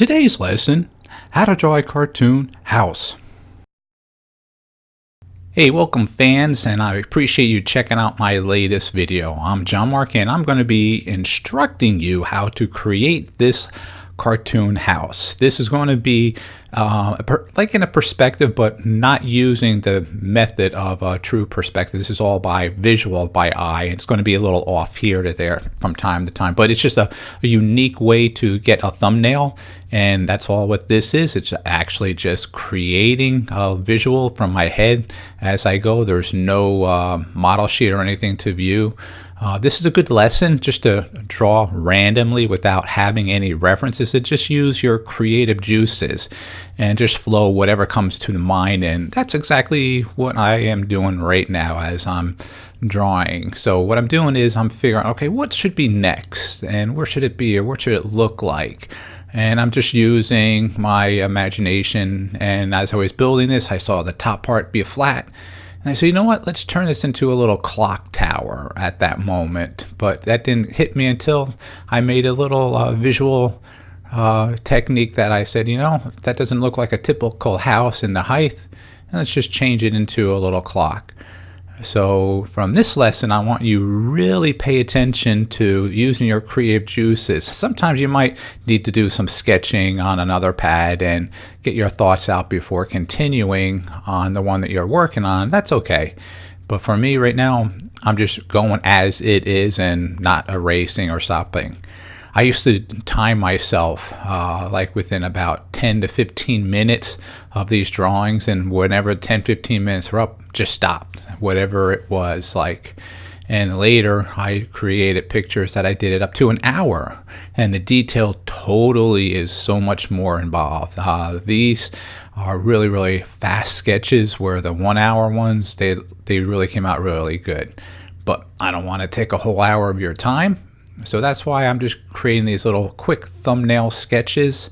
Today's lesson, how to draw a cartoon house. Hey, welcome fans, and I appreciate you checking out my latest video. I'm John-Marc, and I'm going to be instructing you how to create this cartoon house. This is going to be like in a perspective, but not using the method of a true perspective. This is all by visual, by eye. It's going to be a little off here to there from time to time, but it's just a unique way to get a thumbnail, and that's all what this is. It's actually just creating a visual from my head as I go. There's no model sheet or anything to view. This is a good lesson just to draw randomly without having any references. To just use your creative juices and just flow whatever comes to the mind, and that's exactly what I am doing right now as I'm drawing. So what I'm doing is I'm figuring, okay, what should be next, and where should it be, or what should it look like? And I'm just using my imagination, and as I was building this, I saw the top part be a flat. And I said, you know what, let's turn this into a little clock tower at that moment. But that didn't hit me until I made a little visual technique that I said, you know, that doesn't look like a typical house in the height. And let's just change it into a little clock. So from this lesson, I want you to really pay attention to using your creative juices. Sometimes you might need to do some sketching on another pad and get your thoughts out before continuing on the one that you're working on. That's okay. But for me right now, I'm just going as it is and not erasing or stopping. I used to time myself like within about 10 to 15 minutes of these drawings, and whenever 10-15 minutes were up, just stopped, whatever it was like. And later I created pictures that I did it up to an hour, and the detail totally is so much more involved. These are really fast sketches, where the 1 hour ones, they really came out really good. But I don't want to take a whole hour of your time. So that's why I'm just creating these little quick thumbnail sketches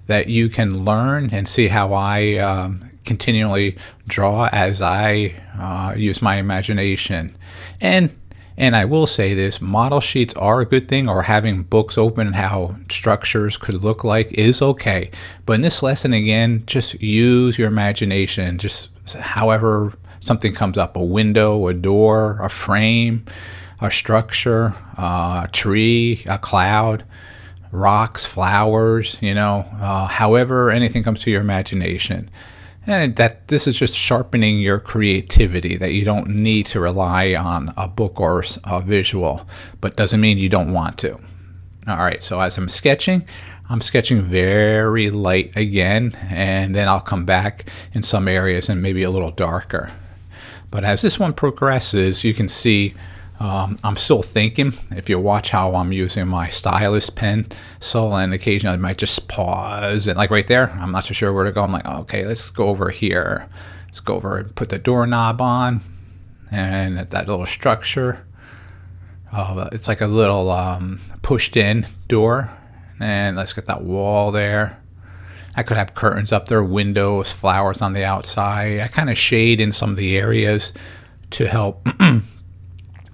that you can learn and see how I continually draw as I use my imagination. And I will say this, model sheets are a good thing, or having books open and how structures could look like is okay. But in this lesson, again, just use your imagination, just however something comes up, a window, a door, a frame, a structure, a tree, a cloud, rocks, flowers, you know, however anything comes to your imagination. And that this is just sharpening your creativity, that you don't need to rely on a book or a visual, but doesn't mean you don't want to. All right, so as I'm sketching very light again, and then I'll come back in some areas and maybe a little darker. But as this one progresses, you can see I'm still thinking. If you watch how I'm using my stylus pencil, and occasionally I might just pause, and like right there, I'm not so sure where to go. I'm like, okay, let's go over here. Let's go over and put the doorknob on, and that little structure. It's like a little pushed in door, and let's get that wall there. I could have curtains up there, windows, flowers on the outside. I kind of shade in some of the areas to help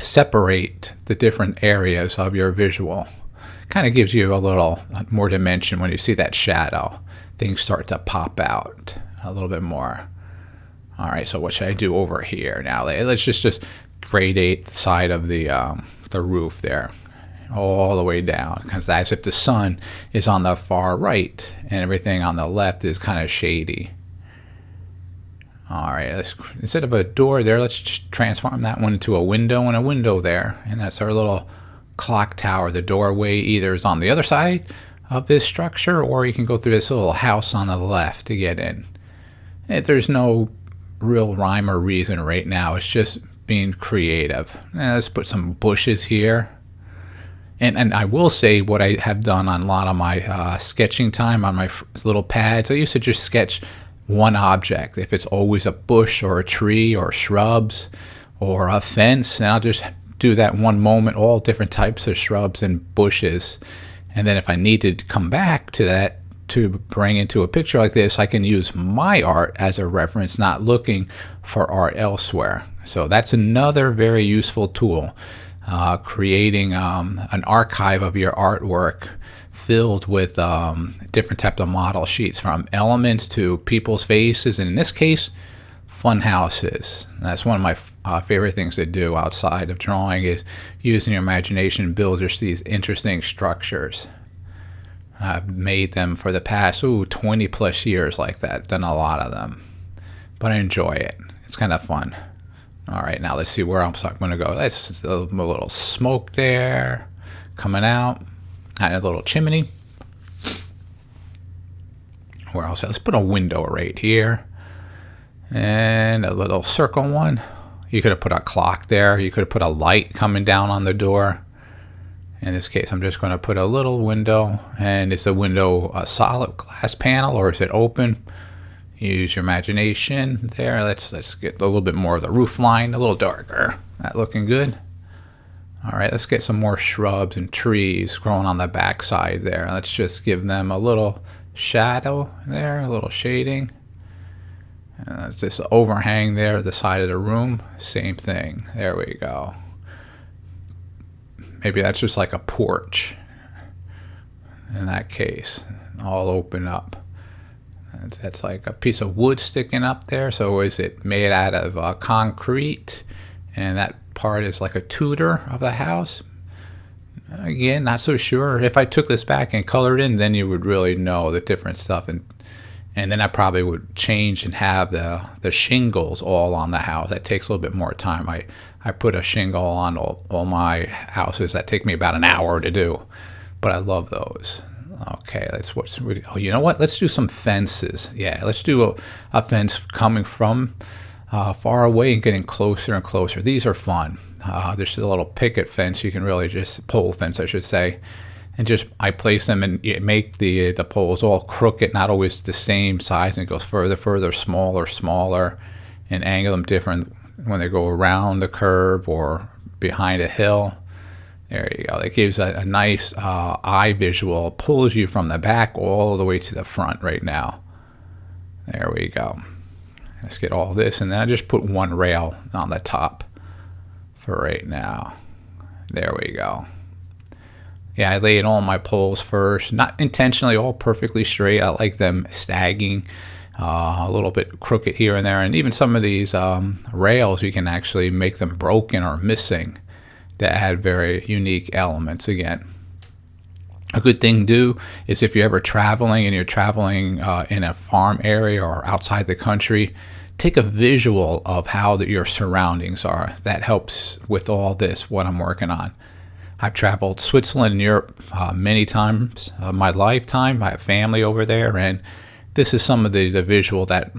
separate the different areas of your visual. Kind of gives you a little more dimension when you see that shadow. Things start to pop out a little bit more. All right, so what should I do over here now? Let's just gradate the side of the roof there, all the way down, because as if the sun is on the far right and everything on the left is kind of shady. All right, instead of a door there, let's just transform that one into a window and a window there. And that's our little clock tower. The doorway either is on the other side of this structure, or you can go through this little house on the left to get in. There's no real rhyme or reason right now. It's just being creative. Let's put some bushes here. And I will say what I have done on a lot of my sketching time on my little pads, I used to just sketch one object. If it's always a bush or a tree or shrubs or a fence, and I'll just do that one moment, all different types of shrubs and bushes. And then if I need to come back to that to bring into a picture like this, I can use my art as a reference, not looking for art elsewhere. So that's another very useful tool, creating an archive of your artwork filled with different types of model sheets, from elements to people's faces, and in this case, fun houses. And that's one of my favorite things to do outside of drawing, is using your imagination to build just these interesting structures. I've made them for the past 20 plus years like that. Done a lot of them, but I enjoy it. It's kind of fun. All right, now let's see where I'm going to go. That's a little smoke there coming out, and a little chimney. Where else? Let's put a window right here, and a little circle one. You could have put a clock there. You could have put a light coming down on the door. In this case, I'm just going to put a little window. And is the window a solid glass panel, or is it open? Use your imagination there. Let's get a little bit more of the roof line, a little darker. That looking good. All right, let's get some more shrubs and trees growing on the back side there. Let's just give them a little shadow there, a little shading. And that's this overhang there, the side of the room. Same thing. There we go. Maybe that's just like a porch. In that case, all open up. That's like a piece of wood sticking up there. So is it made out of concrete? And that part is like a tutor of the house. Again, not so sure. If I took this back and colored in, then you would really know the different stuff. And then I probably would change and have the shingles all on the house. That takes a little bit more time. I put a shingle on all my houses. That take me about an hour to do, but I love those. Okay, you know what? Let's do some fences. Yeah, let's do a fence coming from far away and getting closer and closer. These are fun. There's a little picket fence. You can really just pole fence, I should say. And just I place them and make the poles all crooked, not always the same size, and it goes further, smaller, and angle them different when they go around the curve or behind a hill. There you go. That gives a nice eye visual. Pulls you from the back all the way to the front right now. There we go. Let's get all this, and then I just put one rail on the top for right now. There we go. Yeah, I laid all my poles first, not intentionally all perfectly straight. I like them sagging, a little bit crooked here and there. And even some of these rails, you can actually make them broken or missing to add very unique elements again. A good thing to do is if you're ever traveling and you're traveling in a farm area or outside the country, take a visual of how your surroundings are. That helps with all this, what I'm working on. I've traveled Switzerland and Europe many times in my lifetime. I have family over there, and this is some of the visual that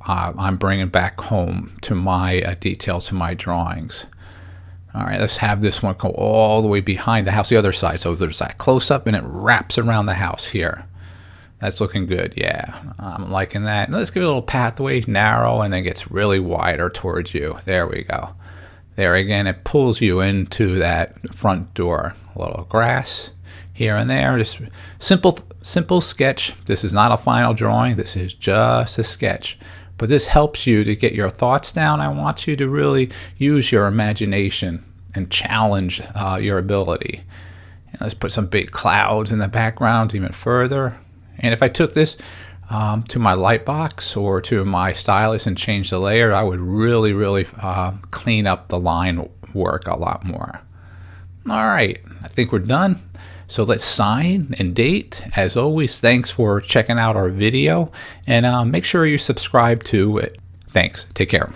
I'm bringing back home to my details, to my drawings. All right, let's have this one go all the way behind the house, the other side. So there's that close-up, and it wraps around the house here. That's looking good, yeah. I'm liking that. Let's give it a little pathway, narrow, and then gets really wider towards you. There we go. There again, it pulls you into that front door. A little grass here and there. Just simple sketch. This is not a final drawing. This is just a sketch. But this helps you to get your thoughts down. I want you to really use your imagination and challenge your ability. And let's put some big clouds in the background even further. And if I took this to my light box or to my stylus and change the layer, I would really clean up the line work a lot more. All right, I think we're done. So let's sign and date. As always, thanks for checking out our video, and make sure you subscribe to it. Thanks. Take care.